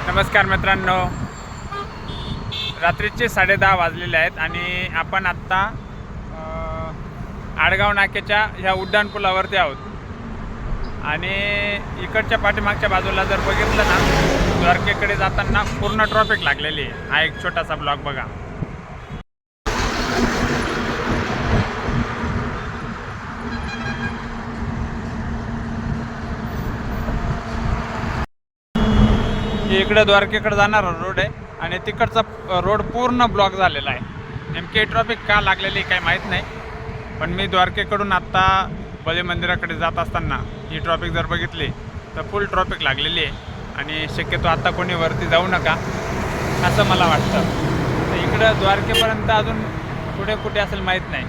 नमस्कार मित्रांनो, रात्रीचे 10:30 वाजलेले आहेत आणि आपण आत्ता आडगाव नाक्याच्या ह्या उड्डाणपुलावरती आहोत आणि इकडच्या पाठीमागच्या बाजूला जर बघितलं ना, द्वारकेकडे जाताना पूर्ण ट्रॉफिक लागलेली आहे. हा एक छोटासा ब्लॉग बघा. इकडे द्वारकेकडे जाणारा रोड आहे आणि तिकडचा रोड पूर्ण ब्लॉक झालेला आहे. नेमके ट्रॉफिक का लागलेली काही माहीत नाही, पण मी द्वारकेकडून आत्ता बळी मंदिराकडे जात असताना ही ट्रॉफिक जर बघितली तर फुल ट्रॉफिक लागलेली आहे आणि शक्यतो आत्ता कोणी वरती जाऊ नका असं मला वाटतं. तर इकडं द्वारकेपर्यंत अजून पुढे कुठे असेल माहीत नाही.